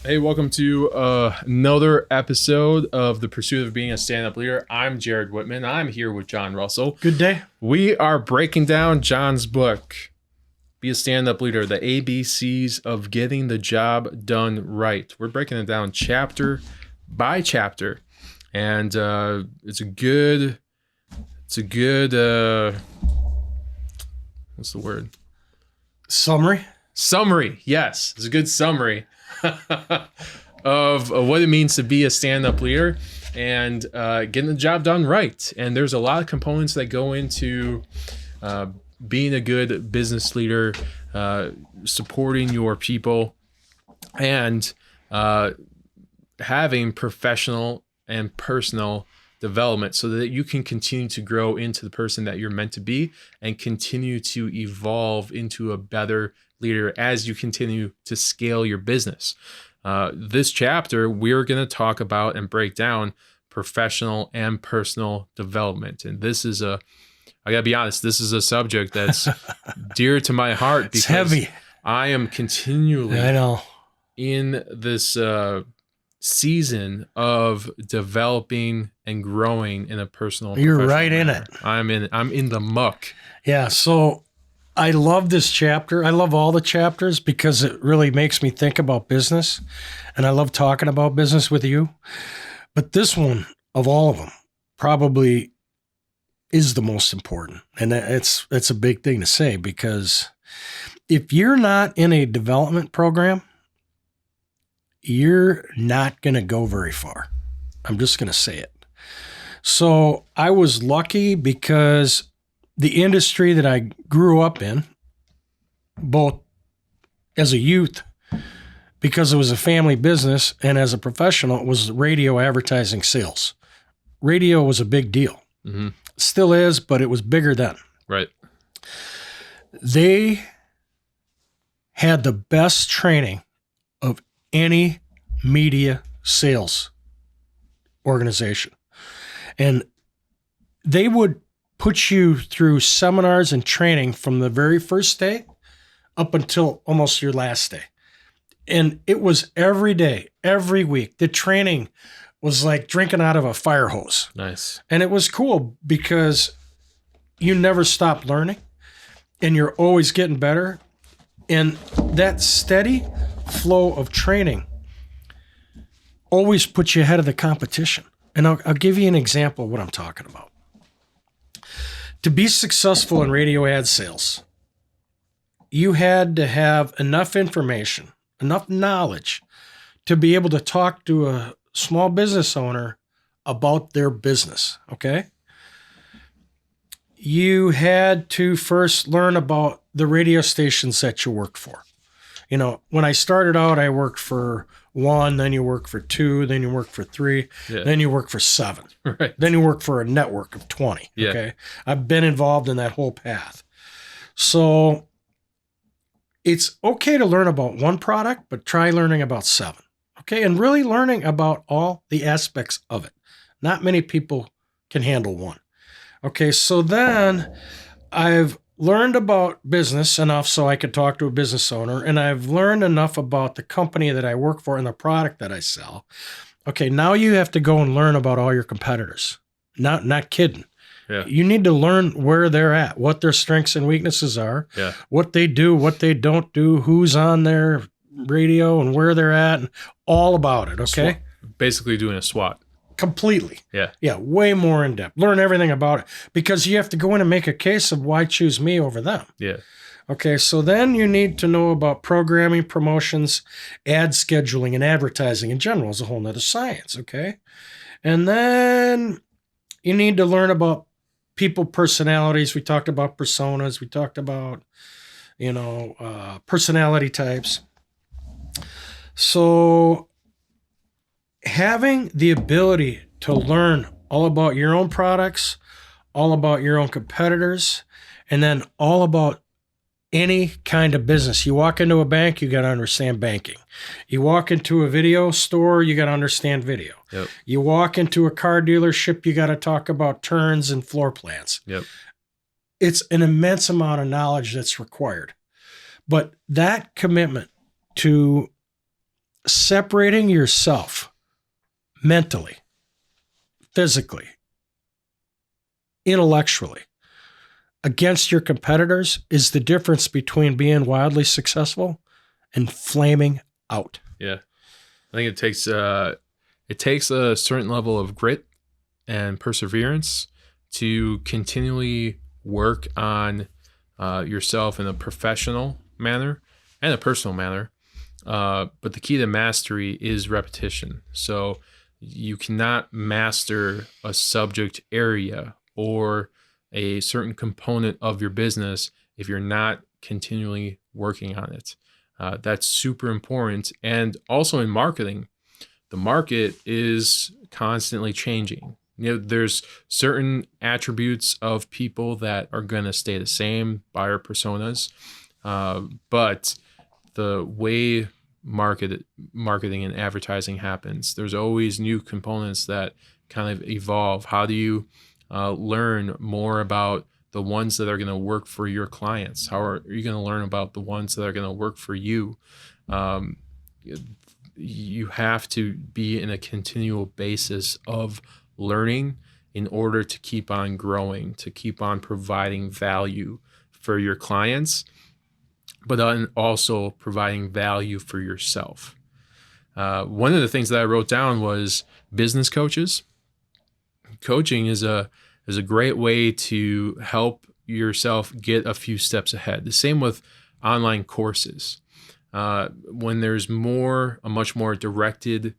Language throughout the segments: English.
Hey, welcome to another episode of The Pursuit of Being a Stand-Up Leader. I'm Jared Whitman. I'm here with John Russell. Good day. We are breaking down John's book, Be a Stand-Up Leader, the ABCs of Getting the Job Done Right. We're breaking it down chapter by chapter. And it's a good, what's the word? Summary. Yes, it's a good summary of what it means to be a stand-up leader and getting the job done right. And there's a lot of components that go into being a good business leader, supporting your people, and having professional and personal development so that you can continue to grow into the person that you're meant to be and continue to evolve into a better leader as you continue to scale your business. This chapter, we're going to talk about and break down professional and personal development. And this is I gotta be honest, this is a subject that's dear to my heart because It's heavy. I am continually I know. in this season of developing and growing in a personal and You're professional right in manner. it. I'm in the muck. Yeah. So I love this chapter. I love all the chapters because it really makes me think about business. And I love talking about business with you. But this one, of all of them, probably is the most important. And it's a big thing to say because if you're not in a development program, you're not going to go very far. I'm just going to say it. So I was lucky because the industry that I grew up in, both as a youth, because it was a family business, and as a professional, it was radio advertising sales. Radio was a big deal. Mm-hmm. Still is, but it was bigger then. Right. They had the best training of any media sales organization. And they would put you through seminars and training from the very first day up until almost your last day. And it was every day, every week. The training was like drinking out of a fire hose. Nice. And it was cool because you never stop learning and you're always getting better. And that steady flow of training always puts you ahead of the competition. And I'll give you an example of what I'm talking about. To be successful in radio ad sales, you had to have enough information, enough knowledge to be able to talk to a small business owner about their business, okay? You had to first learn about the radio stations that you worked for. You know, when I started out, I worked for one, then you work for two, then you work for three, then you work for seven. Right. Then you work for a network of 20. Yeah. Okay. I've been involved in that whole path. So it's okay to learn about one product, but try learning about seven. Okay. And really learning about all the aspects of it. Not many people can handle one. Okay. So then I've learned about business enough so I could talk to a business owner, and I've learned enough about the company that I work for and the product that I sell. Okay, now you have to go and learn about all your competitors. Not kidding. Yeah. You need to learn where they're at, what their strengths and weaknesses are, what they do, what they don't do, who's on their radio and where they're at, and all about it, okay? Basically doing a SWOT. Completely. Yeah. Yeah, way more in depth. Learn everything about it because you have to go in and make a case of why choose me over them. Yeah. Okay, so then you need to know about programming, promotions, ad scheduling, and advertising in general is a whole nother science, okay? And then you need to learn about people personalities. We talked about personas. We talked about, personality types. So having the ability to learn all about your own products, all about your own competitors, and then all about any kind of business. You walk into a bank, you got to understand banking. You walk into a video store, you got to understand video. Yep. You walk into a car dealership, you got to talk about turns and floor plans. Yep. It's an immense amount of knowledge that's required. But that commitment to separating yourself mentally, physically, intellectually against your competitors is the difference between being wildly successful and flaming out. Yeah. I think it takes a certain level of grit and perseverance to continually work on yourself in a professional manner and a personal manner. But the key to mastery is repetition. So you cannot master a subject area or a certain component of your business if you're not continually working on it. That's super important. And also in marketing, the market is constantly changing. There's certain attributes of people that are going to stay the same, buyer personas, but the way marketing and advertising happens, there's always new components that kind of evolve. How do you learn more about the ones that are going to work for your clients? How are you going to learn about the ones that are going to work for you? You have to be in a continual basis of learning in order to keep on growing, to keep on providing value for your clients, but then also providing value for yourself. One of the things that I wrote down was business coaches. Coaching is a great way to help yourself get a few steps ahead. The same with online courses. When there's a much more directed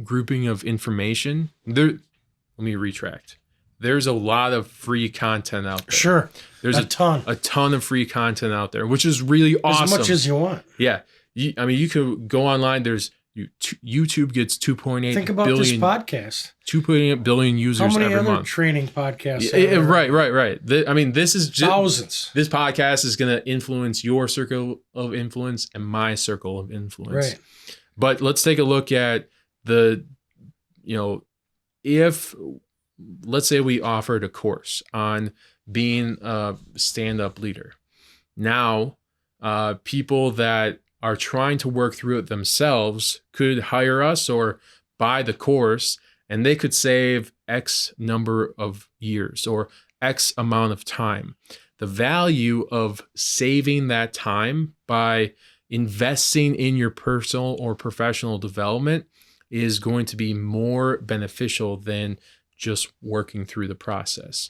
grouping of information, let me retract. There's a lot of free content out there. Sure. There's a ton of free content out there, which is really awesome. As much as you want. Yeah. You could go online. YouTube gets 2.8 Think about billion, this podcast. 2.8 billion users every month. How many other training podcasts? Right. This is just thousands. This podcast is going to influence your circle of influence and my circle of influence. Right. But let's take a look at if let's say we offered a course on being a stand-up leader. Now, people that are trying to work through it themselves could hire us or buy the course, and they could save X number of years or X amount of time. The value of saving that time by investing in your personal or professional development is going to be more beneficial than just working through the process.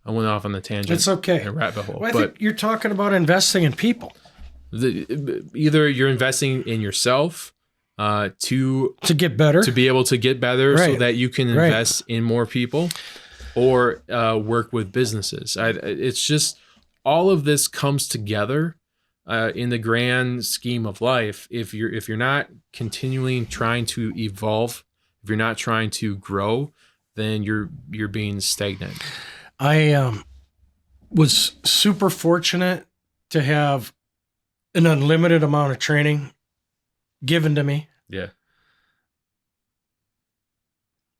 I went off on a tangent. It's okay. And a rabbit hole. Well, I think you're talking about investing in people. Either you're investing in yourself to get better, to be able to get better, right, so that you can invest in more people, or work with businesses. It's just all of this comes together in the grand scheme of life. If you're not continually trying to evolve, if you're not trying to grow, then you're being stagnant. I was super fortunate to have an unlimited amount of training given to me. Yeah.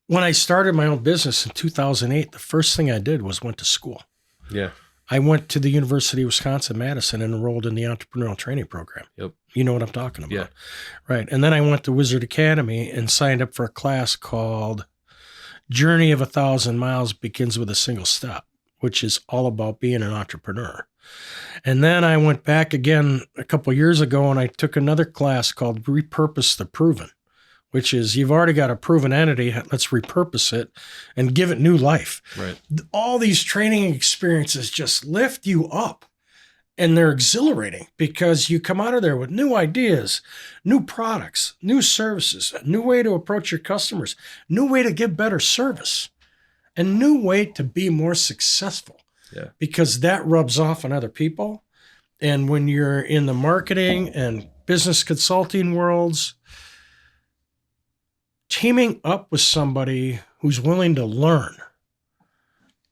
When I started my own business in 2008, the first thing I did was went to school. Yeah. I went to the University of Wisconsin-Madison and enrolled in the entrepreneurial training program. Yep. You know what I'm talking about. Yeah. Right. And then I went to Wizard Academy and signed up for a class called Journey of 1,000 Miles Begins with a Single Step, which is all about being an entrepreneur. And then I went back again a couple of years ago and I took another class called Repurpose the Proven, which is you've already got a proven entity. Let's repurpose it and give it new life. Right. All these training experiences just lift you up, and they're exhilarating because you come out of there with new ideas, new products, new services, a new way to approach your customers, new way to give better service, a new way to be more successful. Yeah. Because that rubs off on other people. And when you're in the marketing and business consulting worlds, teaming up with somebody who's willing to learn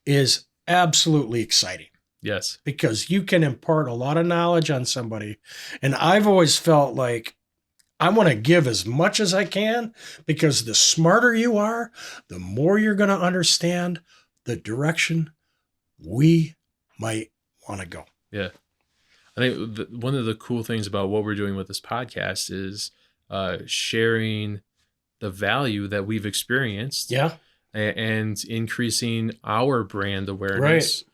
is absolutely exciting. Yes. Because you can impart a lot of knowledge on somebody. And I've always felt like I want to give as much as I can, because the smarter you are, the more you're going to understand the direction we might want to go. Yeah. I think one of the cool things about what we're doing with this podcast is sharing the value that we've experienced, Yeah. and increasing our brand awareness,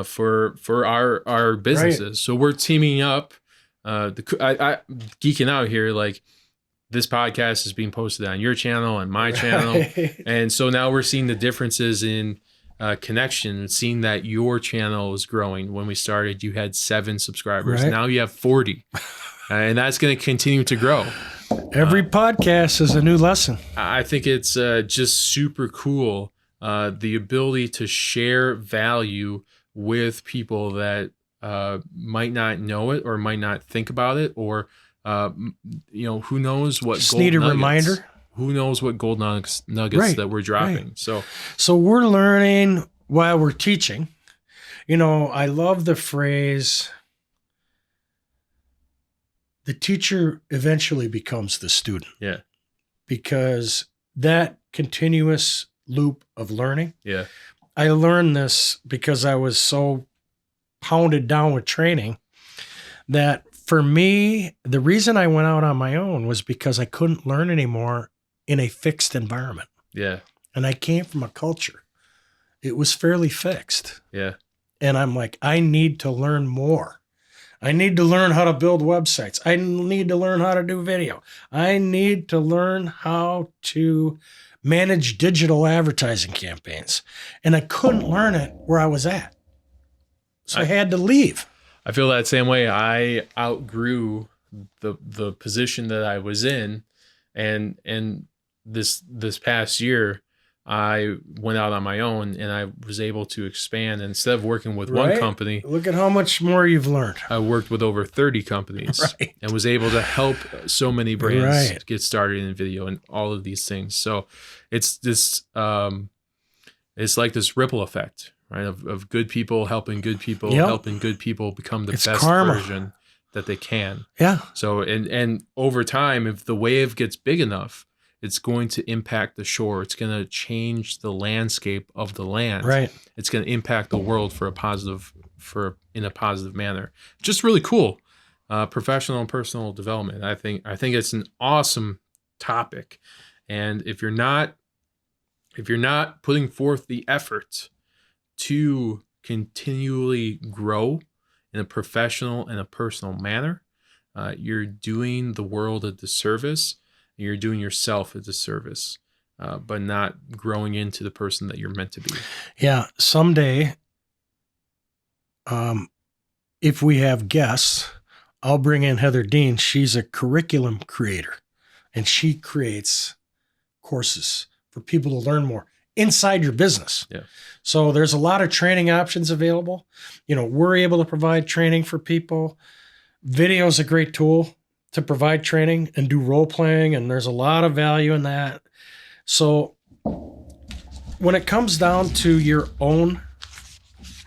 for our businesses. Right. So we're teaming up. I geeking out here, like this podcast is being posted on your channel and my channel, Right. and so now we're seeing the differences in connection, seeing that your channel is growing. When we started, you had 7 subscribers. Right. Now you have 40, and that's going to continue to grow. Every podcast is a new lesson. I think it's just super cool, the ability to share value with people that might not know it or might not think about it, or who knows what Just gold need a nuggets, reminder. who knows what gold nuggets Right, that we're dropping. right. So So we're learning while we're teaching. I love the phrase, the teacher eventually becomes the student, yeah, because that continuous loop of learning. yeah, I learned this because I was so pounded down with training that for me, the reason I went out on my own was because I couldn't learn anymore in a fixed environment. yeah, And I came from a culture. It was fairly fixed. yeah. And I'm like, I need to learn more. I need to learn how to build websites. I need to learn how to do video. I need to learn how to manage digital advertising campaigns. And I couldn't learn it where I was at. So I had to leave. I feel that same way. I outgrew the position that I was in, and this past year I went out on my own, and I was able to expand. Instead of working with one Right? company, Look at how much more you've learned. I worked with over 30 companies, Right. and was able to help so many brands Right. get started in video and all of these things. So it's this it's like this ripple effect, right? Of good people helping good people, Yep. helping good people become the It's best karma. version that they can. Yeah. So, and over time, if the wave gets big enough, it's going to impact the shore. It's going to change the landscape of the land. Right. It's going to impact the world in a positive manner. Just really cool. Professional and personal development. I think it's an awesome topic. And if you're not putting forth the effort to continually grow in a professional and a personal manner, you're doing the world a disservice. You're doing yourself a disservice, but not growing into the person that you're meant to be. Yeah. Someday, if we have guests, I'll bring in Heather Dean. She's a curriculum creator, and she creates courses for people to learn more inside your business. Yeah. So there's a lot of training options available. We're able to provide training for people. Video is a great tool to provide training and do role playing, and there's a lot of value in that. So when it comes down to your own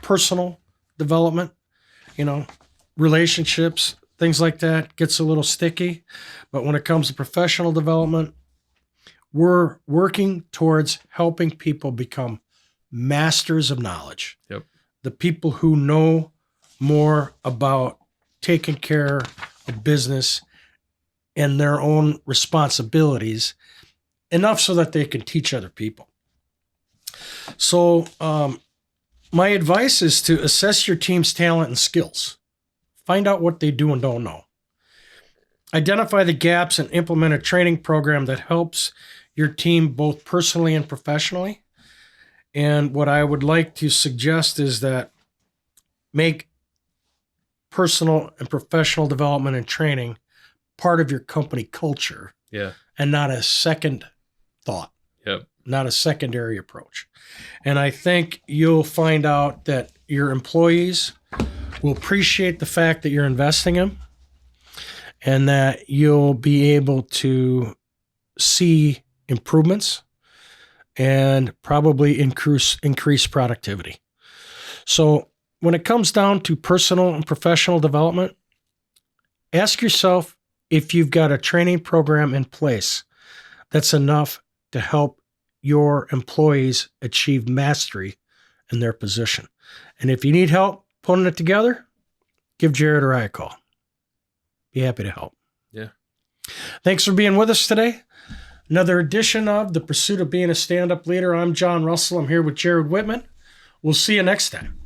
personal development, relationships, things like that gets a little sticky. But when it comes to professional development, we're working towards helping people become masters of knowledge. Yep. The people who know more about taking care of business and their own responsibilities, enough so that they can teach other people. So my advice is to assess your team's talent and skills. Find out what they do and don't know. Identify the gaps and implement a training program that helps your team both personally and professionally. And what I would like to suggest is that make personal and professional development and training part of your company culture. Yeah. And not a second thought. Yep. Not a secondary approach. And I think you'll find out that your employees will appreciate the fact that you're investing in them, and that you'll be able to see improvements and probably increase productivity. So when it comes down to personal and professional development, ask yourself if you've got a training program in place that's enough to help your employees achieve mastery in their position. And if you need help putting it together, give Jared or I a call. Be happy to help. Yeah. Thanks for being with us today. Another edition of The Pursuit of Being a Stand-Up Leader. I'm John Russell. I'm here with Jared Whitman. We'll see you next time.